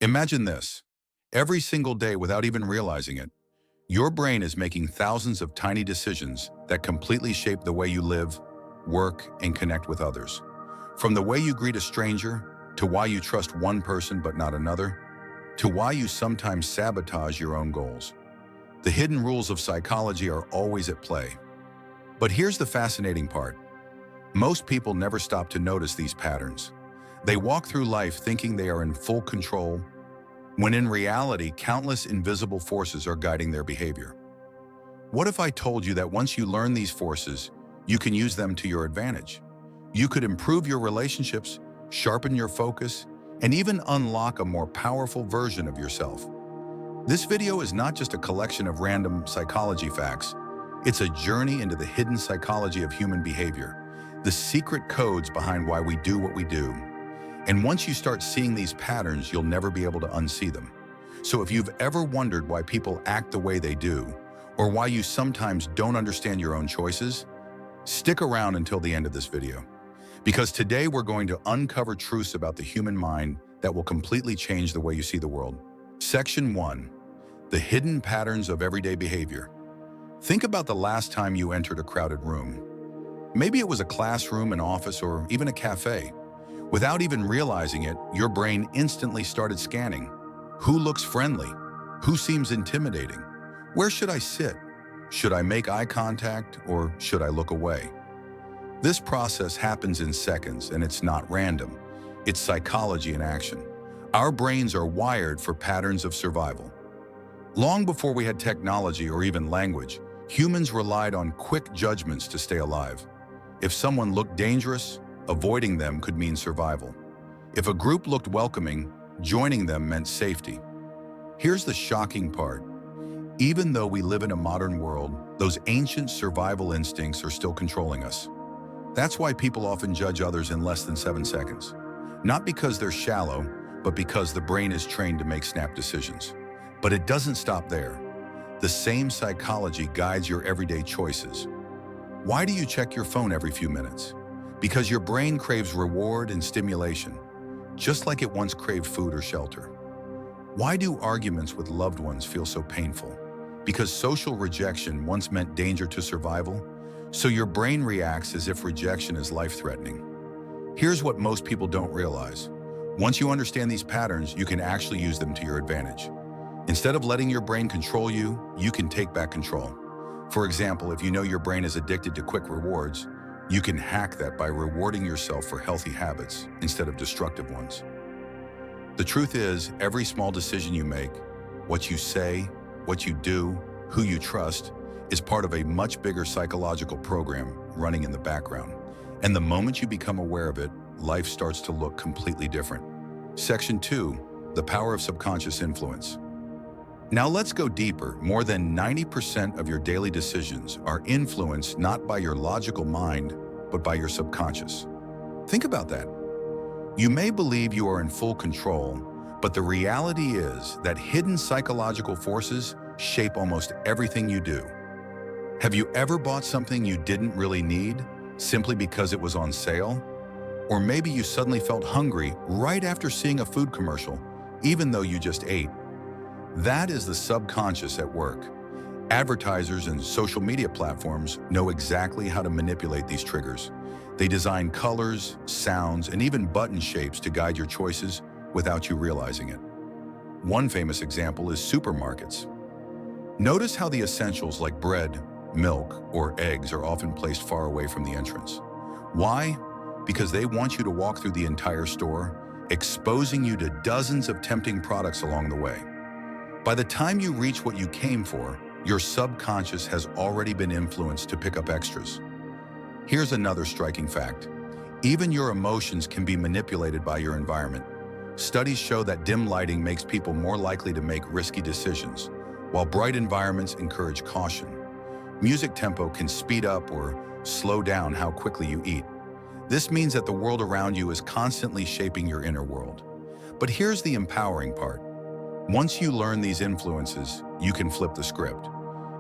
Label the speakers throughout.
Speaker 1: Imagine this. Every single day, without even realizing it, your brain is making thousands of tiny decisions that completely shape the way you live, work, and connect with others. From the way you greet a stranger, to why you trust one person but not another, to why you sometimes sabotage your own goals. The hidden rules of psychology are always at play. But here's the fascinating part. Most people never stop to notice these patterns. They walk through life thinking they are in full control, when in reality, countless invisible forces are guiding their behavior. What if I told you that once you learn these forces, you can use them to your advantage? You could improve your relationships, sharpen your focus, and even unlock a more powerful version of yourself. This video is not just a collection of random psychology facts. It's a journey into the hidden psychology of human behavior, the secret codes behind why we do what we do. And once you start seeing these patterns, you'll never be able to unsee them. So if you've ever wondered why people act the way they do, or why you sometimes don't understand your own choices, stick around until the end of this video. Because today we're going to uncover truths about the human mind that will completely change the way you see the world. Section 1. The hidden patterns of everyday behavior. Think about the last time you entered a crowded room. Maybe it was a classroom, an office, or even a cafe. Without even realizing it, your brain instantly started scanning. Who looks friendly? Who seems intimidating? Where should I sit? Should I make eye contact, or should I look away? This process happens in seconds, and it's not random. It's psychology in action. Our brains are wired for patterns of survival. Long before we had technology or even language, humans relied on quick judgments to stay alive. If someone looked dangerous, avoiding them could mean survival. If a group looked welcoming, joining them meant safety. Here's the shocking part. Even though we live in a modern world, those ancient survival instincts are still controlling us. That's why people often judge others in less than 7 seconds. Not because they're shallow, but because the brain is trained to make snap decisions. But it doesn't stop there. The same psychology guides your everyday choices. Why do you check your phone every few minutes? Because your brain craves reward and stimulation, just like it once craved food or shelter. Why do arguments with loved ones feel so painful? Because social rejection once meant danger to survival, so your brain reacts as if rejection is life-threatening. Here's what most people don't realize. Once you understand these patterns, you can actually use them to your advantage. Instead of letting your brain control you, you can take back control. For example, if you know your brain is addicted to quick rewards, you can hack that by rewarding yourself for healthy habits instead of destructive ones. The truth is, every small decision you make, what you say, what you do, who you trust, is part of a much bigger psychological program running in the background. And the moment you become aware of it, life starts to look completely different. Section 2. The power of subconscious influence. Now let's go deeper. More than 90% of your daily decisions are influenced not by your logical mind, but by your subconscious. Think about that. You may believe you are in full control, but the reality is that hidden psychological forces shape almost everything you do. Have you ever bought something you didn't really need simply because it was on sale? Or maybe you suddenly felt hungry right after seeing a food commercial, even though you just ate. That is the subconscious at work. Advertisers and social media platforms know exactly how to manipulate these triggers. They design colors, sounds, and even button shapes to guide your choices without you realizing it. One famous example is supermarkets. Notice how the essentials like bread, milk, or eggs are often placed far away from the entrance. Why? Because they want you to walk through the entire store, exposing you to dozens of tempting products along the way. By the time you reach what you came for, your subconscious has already been influenced to pick up extras. Here's another striking fact. Even your emotions can be manipulated by your environment. Studies show that dim lighting makes people more likely to make risky decisions, while bright environments encourage caution. Music tempo can speed up or slow down how quickly you eat. This means that the world around you is constantly shaping your inner world. But here's the empowering part. Once you learn these influences, you can flip the script.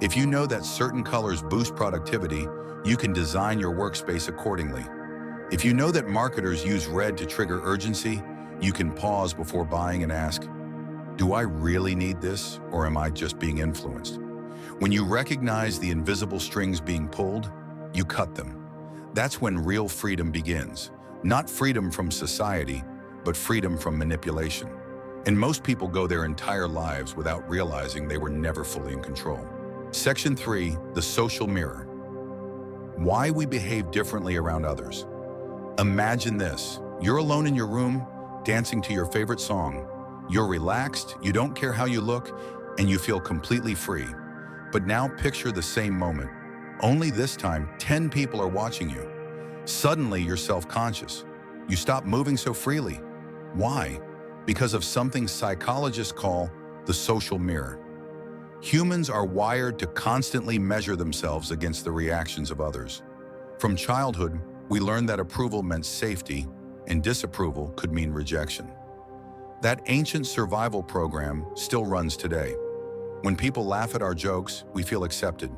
Speaker 1: If you know that certain colors boost productivity, you can design your workspace accordingly. If you know that marketers use red to trigger urgency, you can pause before buying and ask, Do I really need this, or am I just being influenced? When you recognize the invisible strings being pulled, you cut them. That's when real freedom begins. Not freedom from society, but freedom from manipulation. And most people go their entire lives without realizing they were never fully in control. Section 3, the social mirror. Why we behave differently around others. Imagine this. You're alone in your room, dancing to your favorite song. You're relaxed, you don't care how you look, and you feel completely free. But now picture the same moment. Only this time, 10 people are watching you. Suddenly, you're self-conscious. You stop moving so freely. Why? Because of something psychologists call the social mirror. Humans are wired to constantly measure themselves against the reactions of others. From childhood, we learned that approval meant safety, and disapproval could mean rejection. That ancient survival program still runs today. When people laugh at our jokes, we feel accepted.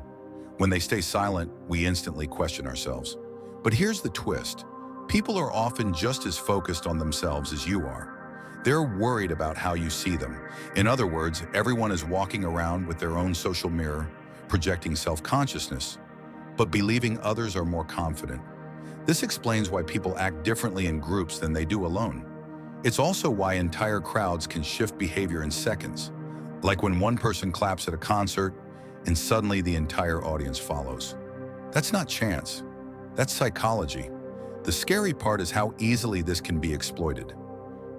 Speaker 1: When they stay silent, we instantly question ourselves. But here's the twist. People are often just as focused on themselves as you are. They're worried about how you see them. In other words, everyone is walking around with their own social mirror, projecting self-consciousness, but believing others are more confident. This explains why people act differently in groups than they do alone. It's also why entire crowds can shift behavior in seconds, like when one person claps at a concert and suddenly the entire audience follows. That's not chance. That's psychology. The scary part is how easily this can be exploited.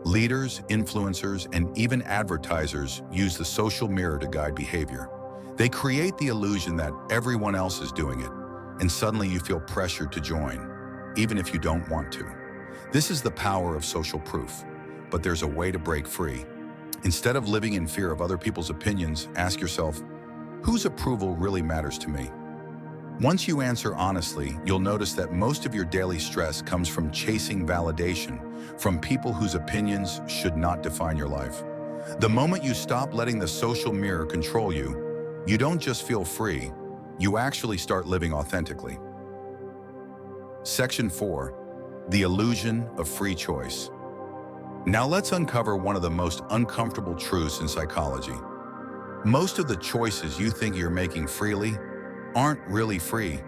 Speaker 1: Leaders, influencers, and even advertisers use the social mirror to guide behavior. They create the illusion that everyone else is doing it, and suddenly you feel pressured to join, even if you don't want to. This is the power of social proof, but there's a way to break free. Instead of living in fear of other people's opinions, ask yourself, whose approval really matters to me? Once you answer honestly, you'll notice that most of your daily stress comes from chasing validation from people whose opinions should not define your life. The moment you stop letting the social mirror control you, you don't just feel free, you actually start living authentically. Section 4, the illusion of free choice. Now let's uncover one of the most uncomfortable truths in psychology. Most of the choices you think you're making freely aren't really free.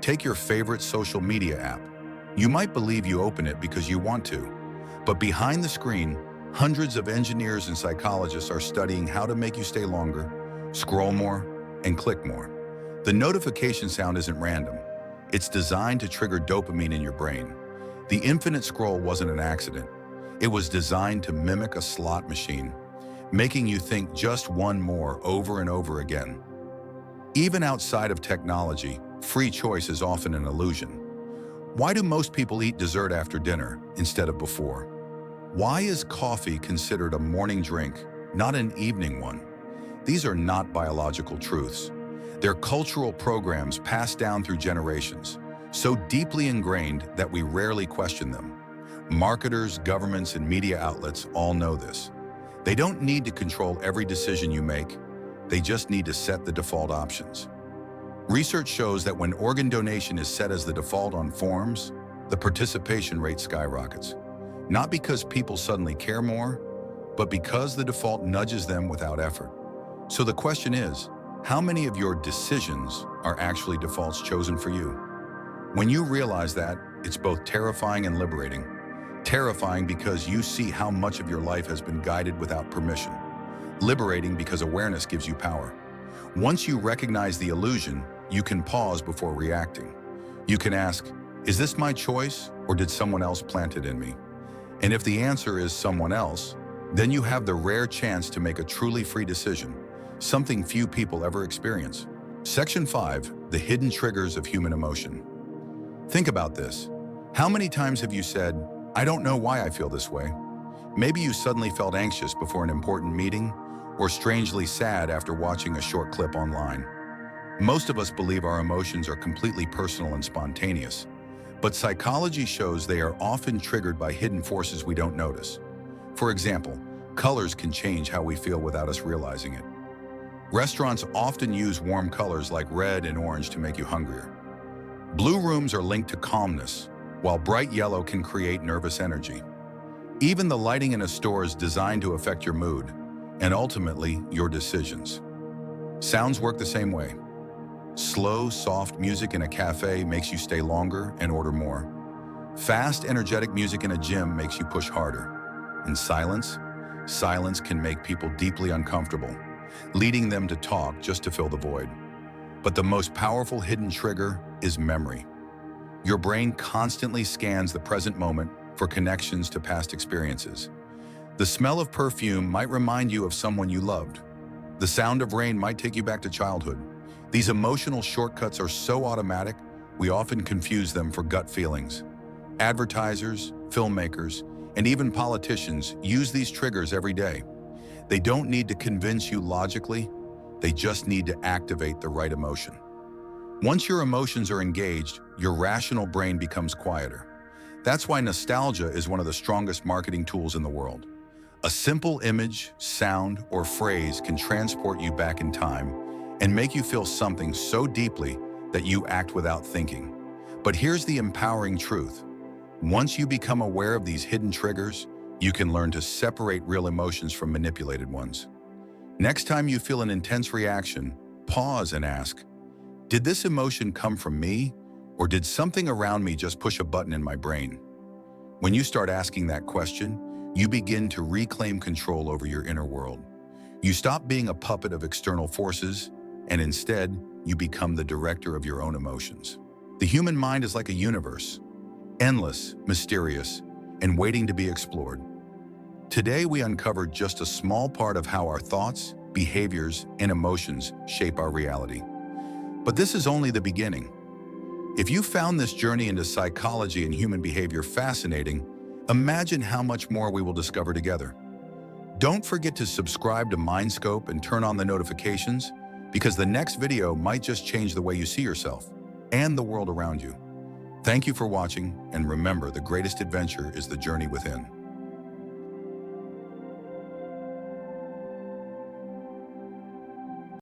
Speaker 1: Take your favorite social media app. You might believe you open it because you want to, but behind the screen, hundreds of engineers and psychologists are studying how to make you stay longer, scroll more, and click more. The notification sound isn't random. It's designed to trigger dopamine in your brain. The infinite scroll wasn't an accident. It was designed to mimic a slot machine, making you think just one more over and over again. Even outside of technology, free choice is often an illusion. Why do most people eat dessert after dinner instead of before? Why is coffee considered a morning drink, not an evening one? These are not biological truths. They're cultural programs passed down through generations, so deeply ingrained that we rarely question them. Marketers, governments, and media outlets all know this. They don't need to control every decision you make. They just need to set the default options. Research shows that when organ donation is set as the default on forms, the participation rate skyrockets. Not because people suddenly care more, but because the default nudges them without effort. So the question is, how many of your decisions are actually defaults chosen for you? When you realize that, it's both terrifying and liberating. Terrifying because you see how much of your life has been guided without permission. Liberating because awareness gives you power. Once you recognize the illusion, you can pause before reacting. You can ask, is this my choice or did someone else plant it in me? And if the answer is someone else, then you have the rare chance to make a truly free decision, something few people ever experience. Section 5, the hidden triggers of human emotion. Think about this. How many times have you said, I don't know why I feel this way? Maybe you suddenly felt anxious before an important meeting, or strangely sad after watching a short clip online. Most of us believe our emotions are completely personal and spontaneous, but psychology shows they are often triggered by hidden forces we don't notice. For example, colors can change how we feel without us realizing it. Restaurants often use warm colors like red and orange to make you hungrier. Blue rooms are linked to calmness, while bright yellow can create nervous energy. Even the lighting in a store is designed to affect your mood, and ultimately, your decisions. Sounds work the same way. Slow, soft music in a cafe makes you stay longer and order more. Fast, energetic music in a gym makes you push harder. And silence can make people deeply uncomfortable, leading them to talk just to fill the void. But the most powerful hidden trigger is memory. Your brain constantly scans the present moment for connections to past experiences. The smell of perfume might remind you of someone you loved. The sound of rain might take you back to childhood. These emotional shortcuts are so automatic, we often confuse them for gut feelings. Advertisers, filmmakers, and even politicians use these triggers every day. They don't need to convince you logically, they just need to activate the right emotion. Once your emotions are engaged, your rational brain becomes quieter. That's why nostalgia is one of the strongest marketing tools in the world. A simple image, sound, or phrase can transport you back in time and make you feel something so deeply that you act without thinking. But here's the empowering truth. Once you become aware of these hidden triggers, you can learn to separate real emotions from manipulated ones. Next time you feel an intense reaction, pause and ask, did this emotion come from me, or did something around me just push a button in my brain? When you start asking that question, you begin to reclaim control over your inner world. You stop being a puppet of external forces, and instead, you become the director of your own emotions. The human mind is like a universe, endless, mysterious, and waiting to be explored. Today, we uncovered just a small part of how our thoughts, behaviors, and emotions shape our reality. But this is only the beginning. If you found this journey into psychology and human behavior fascinating, imagine how much more we will discover together. Don't forget to subscribe to MINDSCOPE and turn on the notifications, because the next video might just change the way you see yourself and the world around you. Thank you for watching, and remember, the greatest adventure is the journey within.